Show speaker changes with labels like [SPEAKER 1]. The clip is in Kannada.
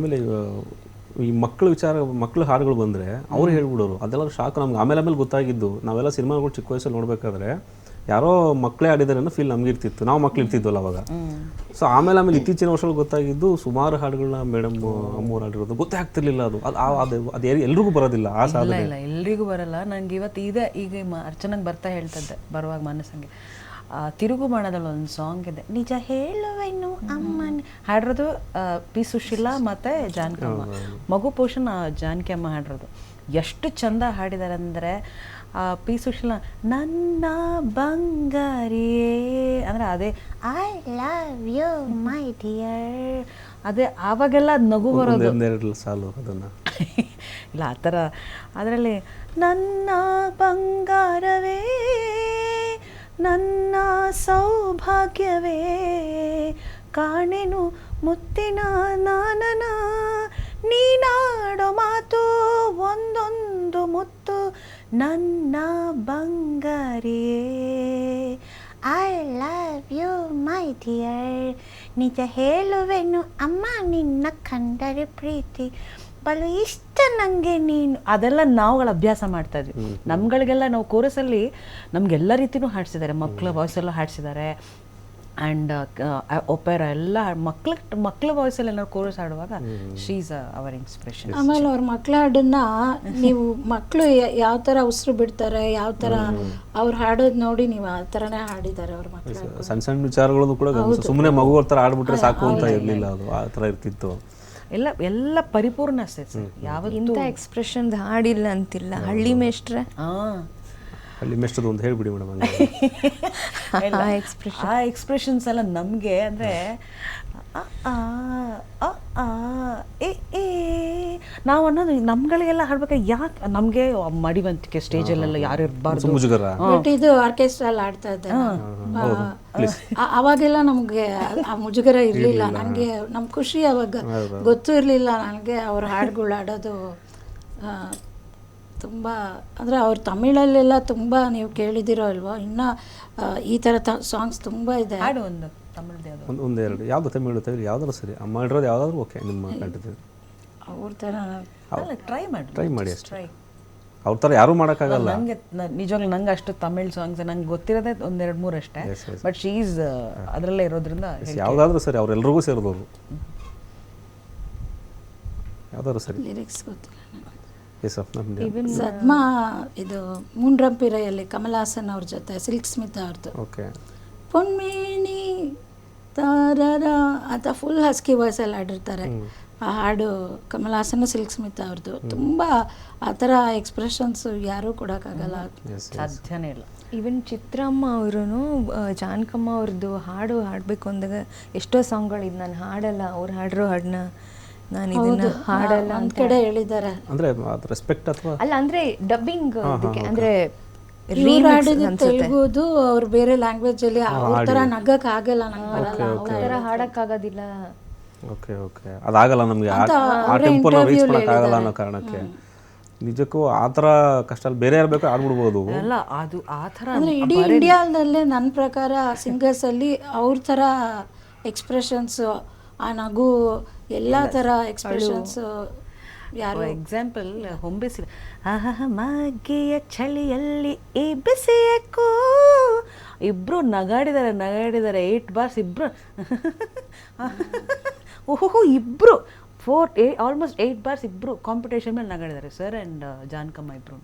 [SPEAKER 1] ಆಮೇಲೆ ಈ ಮಕ್ಕಳ ವಿಚಾರ ಮಕ್ಕಳ ಹಾಡುಗಳು ಬಂದರೆ ಅವ್ರು ಹೇಳ್ಬಿಡೋರು ಅದೆಲ್ಲ ಶಾಕ್ ನಮ್ಗೆ ಆಮೇಲೆ ಗೊತ್ತಾಗಿದ್ದು ನಾವೆಲ್ಲ ಸಿನಿಮಾಗಳು ಚಿಕ್ಕ ವಯಸ್ಸಲ್ಲಿ ನೋಡಬೇಕಾದ್ರೆ ಯಾರೋ ಮಕ್ಕಳೇ ಆಡಿದ್ದಾರೆ ಅನ್ನೋ ಫೀಲ್ ನಮ್ಗೆ ಇರ್ತಿತ್ತು ನಾವು ಮಕ್ಳು ಇರ್ತಿದ್ವಲ್ಲ ಅವಾಗ ಸೊ ಆಮೇಲೆ ಇತ್ತೀಚಿನ ವರ್ಷಗಳು ಗೊತ್ತಾಗಿದ್ದು ಸುಮಾರು ಹಾಡುಗಳನ್ನ ಮೇಡಮ್ ಅಮ್ಮವ್ರು ಹಾಡಿರೋದು ಗೊತ್ತೇ ಆಗ್ತಿರ್ಲಿಲ್ಲ ಅದು ಅದು ಎಲ್ರಿಗೂ ಬರೋದಿಲ್ಲ ಆ ಸಾಧನೆ
[SPEAKER 2] ಇಲ್ಲ ಎಲ್ರಿಗೂ ಬರಲ್ಲ ನಂಗೆ ಇವತ್ತು ಈಗ ಅರ್ಚನಾಗ್ ಬರ್ತಾ ಹೇಳ್ತದ್ದೆ ಬರುವಾಗ ಮನಸ್ಸಂಗೆ ತಿರುಗು ಬಾಣದಲ್ಲಿ ಒಂದು ಸಾಂಗ್ ಇದೆ ನಿಜ ಹೇಳುವೆನು ಅಮ್ಮನ ಹಾಡಿರೋದು ಪಿ ಸುಶೀಲಾ ಮತ್ತು ಜಾನಕಮ್ಮ ಮಗು ಪೋಷನ್ ಜಾನಕಿ ಅಮ್ಮ ಹಾಡಿರೋದು ಎಷ್ಟು ಚಂದ ಹಾಡಿದ್ದಾರೆ ಅಂದರೆ ಪಿ ಸುಶೀಲಾ ನನ್ನ ಬಂಗಾರಿಯೇ ಅಂದರೆ ಅದೇ I love you my dear ಅದೇ ಆವಾಗೆಲ್ಲ ಅದು ನಗು ಬರೋದು
[SPEAKER 1] ಸಾಲು ಅದನ್ನು
[SPEAKER 2] ಇಲ್ಲ ಆ ಥರ ಅದರಲ್ಲಿ ನನ್ನ ಬಂಗಾರವೇ ನನ್ನ ಸೌಭಾಗ್ಯವೇ ಕಾಣೆನು ಮುತ್ತಿನ ನಾನನ ನೀನಾಡೋ ಮಾತು ಒಂದೊಂದು ಮುತ್ತು ನನ್ನ ಬಂಗಾರಿಯೇ I love you my dear ನಿಜ ಹೇಳುವೆನು ಅಮ್ಮ ನಿನ್ನ ಕಂಡರೆ ಪ್ರೀತಿ ಬಲು ಇಷ್ಟ ನನಗೆ ನೀನು ಅದೆಲ್ಲ ನಾವುಗಳು ಅಭ್ಯಾಸ ಮಾಡ್ತಾ ಇದ್ವಿ ನಮ್ಗಳಿಗೆಲ್ಲ ನಾವು ಕೋರಸಲ್ಲಿ ನಮಗೆಲ್ಲ ರೀತಿಯೂ ಹಾಡಿಸಿದ್ದಾರೆ ಮಕ್ಕಳ ವಾಯ್ಸೆಲ್ಲ ಹಾಡಿಸಿದ್ದಾರೆ ಆ್ಯಂಡ್ ಒಪೆರ ಎಲ್ಲ ಮಕ್ಕಳ ವಾಯ್ಸಲ್ಲಿ ನಾವು ಕೋರಸ್ ಹಾಡುವಾಗ ಶೀಸ್ ಅವರ್ ಇನ್ಸ್ಪಿರೇಷನ್.
[SPEAKER 3] ಆಮೇಲೆ ಅವ್ರ ಮಕ್ಕಳ ಹಾಡನ್ನ ನೀವು ಮಕ್ಕಳು ಯಾವ ಥರ ಉಸಿರು ಬಿಡ್ತಾರೆ ಯಾವ ಥರ ಅವ್ರು ಹಾಡೋದು ನೋಡಿ ನೀವು ಆ ಥರನೇ ಹಾಡಿದ್ದಾರೆ ಅವ್ರ ಮಕ್ಕಳು.
[SPEAKER 1] ಸಣ್ಣ ಸಣ್ಣ ವಿಚಾರಗಳನ್ನು ಕೂಡ ಸುಮ್ಮನೆ ಮಗು ಅವ್ರ ಥರ ಆಡ್ಬಿಟ್ರೆ ಸಾಕು ಅಂತ ಇರಲಿಲ್ಲ ಅದು ಆ ಥರ ಇರ್ತಿತ್ತು.
[SPEAKER 2] ಎಲ್ಲ ಪರಿಪೂರ್ಣ ಅಷ್ಟೇ ಯಾವ
[SPEAKER 4] ಇಂಥ ಎಕ್ಸ್ಪ್ರೆಷನ್ ಹಾಡಿಲ್ಲ ಅಂತಿಲ್ಲ. ಹಳ್ಳಿ ಮೇಷ್ಟ್ರೆ
[SPEAKER 1] ಹಳ್ಳಿ ಮೇಷ್ಟ್ರದ್ದು ಒಂದು ಹೇಳ್ಬಿಡಿ ಮೇಡಮ್.
[SPEAKER 2] ಆ ಎಕ್ಸ್ಪ್ರೆಷನ್ಸ್ ಎಲ್ಲ ನಮಗೆ ಅಂದರೆ ನಾವು ಅನ್ನೋದು ನಮ್ಗಳಿಗೆಲ್ಲ ಹಾಡ್ಬೇಕಾದ್ರೆ ಯಾಕೆ ನಮಗೆ ಮಡಿವಂತಿಕೆ ಸ್ಟೇಜಲ್ಲೆಲ್ಲ ಯಾರು ಇರಬಾರ್ದು
[SPEAKER 3] ಬಟ್ ಇದು ಆರ್ಕೆಸ್ಟ್ರಲ್ಲಿ ಆಡ್ತಾ ಇದ್ದೆ ಅವಾಗೆಲ್ಲ ನಮಗೆ ಆ ಮುಜುಗರ ಇರಲಿಲ್ಲ. ನನಗೆ ನಮ್ಮ ಖುಷಿ ಅವಾಗ ಗೊತ್ತೂ ಇರಲಿಲ್ಲ ನನಗೆ ಅವ್ರ ಹಾಡುಗಳು ಆಡೋದು ತುಂಬ ಅಂದರೆ ಅವ್ರು ತಮಿಳಲ್ಲೆಲ್ಲ ತುಂಬ ನೀವು ಕೇಳಿದಿರೋ ಅಲ್ವಾ ಇನ್ನು ಈ ಥರ ಸಾಂಗ್ಸ್ ತುಂಬ ಇದೆ.
[SPEAKER 2] ಹಾಡು ಒಂದು ತಮಿಳ್ದು
[SPEAKER 1] ಒಂದೆರಡು ಯಾವುದು ತಮಿಳು ಯಾವ್ದಾದ್ರು ಸರಿ ಅಮ್ಮ ಇರೋದು ಯಾವ್ದಾದ್ರು ಓಕೆ ನಿಮ್ಮ ಕಂಟಿದ್ದೆ
[SPEAKER 3] ಅವ್ರ ಥರ
[SPEAKER 2] ಟ್ರೈ
[SPEAKER 1] ಮಾಡಿ ಅಷ್ಟೇ ಅವ್ರ ಥರ ಯಾರೂ ಮಾಡೋಕ್ಕಾಗಲ್ಲ.
[SPEAKER 2] ನನಗೆ ನಿಜವಾಗ್ಲೂ ನಂಗೆ ಅಷ್ಟು ತಮಿಳ್ ಸಾಂಗ್ಸ್ ನಂಗೆ ಗೊತ್ತಿರೋದೇ ಒಂದೆರಡು ಮೂರು ಅಷ್ಟೇ. ಬಟ್ ಶೀಸ್ ಅದರಲ್ಲೇ ಇರೋದ್ರಿಂದ
[SPEAKER 1] ಯಾವುದಾದ್ರೂ ಸರಿ ಅವ್ರೆಲ್ರಿಗೂ ಸೇರಿದವರು ಯಾವ್ದಾದ್ರು ಸರಿ
[SPEAKER 3] ಲಿರಿಕ್ಸ್ ಗೊತ್ತಿಲ್ಲ.
[SPEAKER 4] ಸದ್ಮಾ
[SPEAKER 3] ಇದು ಮುಂಡ್ರಂಪಿರೆಯಲ್ಲಿ ಕಮಲ್ ಹಾಸನ್ ಅವ್ರ ಜೊತೆ ಸಿಲ್ಕ್ ಸ್ಮಿತಾ ಅವ್ರದ್ದು ಪೊನ್ಮೇನಿ ತಾರರ ಅಂತ ಫುಲ್ ಹಸ್ಕಿ ವಾಯ್ಸಲ್ಲಿ ಹಾಡಿರ್ತಾರೆ. ಆ ಹಾಡು ಕಮಲ್ ಹಾಸನ್ ಸಿಲ್ಕ್ ಸ್ಮಿತಾ ಅವ್ರದ್ದು ತುಂಬ ಆ ಥರ ಎಕ್ಸ್ಪ್ರೆಷನ್ಸ್ ಯಾರೂ ಕೊಡೋಕ್ಕಾಗಲ್ಲ,
[SPEAKER 2] ಸಾಧ್ಯನೇ ಇಲ್ಲ.
[SPEAKER 4] ಈವನ್ ಚಿತ್ರಮ್ಮ ಅವರು ಜಾನಕಮ್ಮ ಅವ್ರದ್ದು ಹಾಡು ಹಾಡಬೇಕು ಅಂದಾಗ ಎಷ್ಟೋ ಸಾಂಗ್ಗಳಿದ್ದು ನಾನು ಹಾಡಲ್ಲ ಅವ್ರು ಹಾಡಿರೋ ಹಾಡನ್ನ ನಾನು ಇದನ್ನ ಹಾಡಲ್ಲ
[SPEAKER 3] ಒಂದ್ ಕಡೆ ಹೇಳಿದ್ದಾರೆ.
[SPEAKER 1] ಅಂದ್ರೆ ರೆಸ್ಪೆಕ್ಟ್ ಅಥವಾ
[SPEAKER 4] ಅಲ್ಲ ಅಂದ್ರೆ ಡಬ್ಬಿಂಗ್ ಅಂದ್ರೆ
[SPEAKER 3] ತೆಲುಗುದು ಅವ್ರು ಬೇರೆ ಲ್ಯಾಂಗ್ವೇಜ್ ಅಲ್ಲಿ ಅವ್ರ ತರ ನಗಕ್ ಆಗಲ್ಲ, ನಂಗೆ ಬರಲ್ಲ,
[SPEAKER 4] ಆ ಥರ ಹಾಡಕ್ ಆಗೋದಿಲ್ಲ.
[SPEAKER 1] ಓಕೆ ಓಕೆ ಅದಾಗಲ್ಲ ನಮಗೆ ಆ ಟೆಂಪೋನ ರೀಚ್ ಮಾಡಕ್ ಆಗಲ್ಲ ಅನ್ನೋ ಕಾರಣಕ್ಕೆ ನಿಜಕ್ಕೂ ಆ ಥರ ಕಷ್ಟ ಬೇರೆ ಇರಬೇಕು ಆಡ್ಬಿಡ್ಬೋದು.
[SPEAKER 2] ಅಲ್ಲ ಅದು ಆ ಥರ
[SPEAKER 3] ಅಂದ್ರೆ ಇಡೀ ಇಂಡಿಯಾದಲ್ಲೇ ನನ್ನ ಪ್ರಕಾರ ಸಿಂಗರ್ಸ್ ಅಲ್ಲಿ ಅವ್ರ ಥರ ಎಕ್ಸ್ಪ್ರೆಷನ್ಸ್ ಆ ನಗು ಎಲ್ಲ ಥರ ಎಕ್ಸ್ಪ್ರೆಷನ್ಸ್ ಯಾರು
[SPEAKER 2] ಎಕ್ಸಾಂಪಲ್ ಹೊಂಬಿಸಿ ಮಗ್ಗೆಯ ಚಳಿಯಲ್ಲಿ ಈ ಬಿಸಿಯಕ್ಕೂ ಇಬ್ರು ನಗಾಡಿದ್ದಾರೆ 8 ಬಾರ್ಸ್ ಇಬ್ರು ಓಹೋ ಇಬ್ರು ಆಲ್ಮೋಸ್ಟ್ 8 ಬಾರ್ಸ್ ಇಬ್ರು ಕಾಂಪಿಟೇಷನ್ ಮೇಲೆ ನಗಾಡಿದ್ದಾರೆ ಸರ್ ಆ್ಯಂಡ್ ಜಾನಕಮ್ಮ ಇಬ್ರು.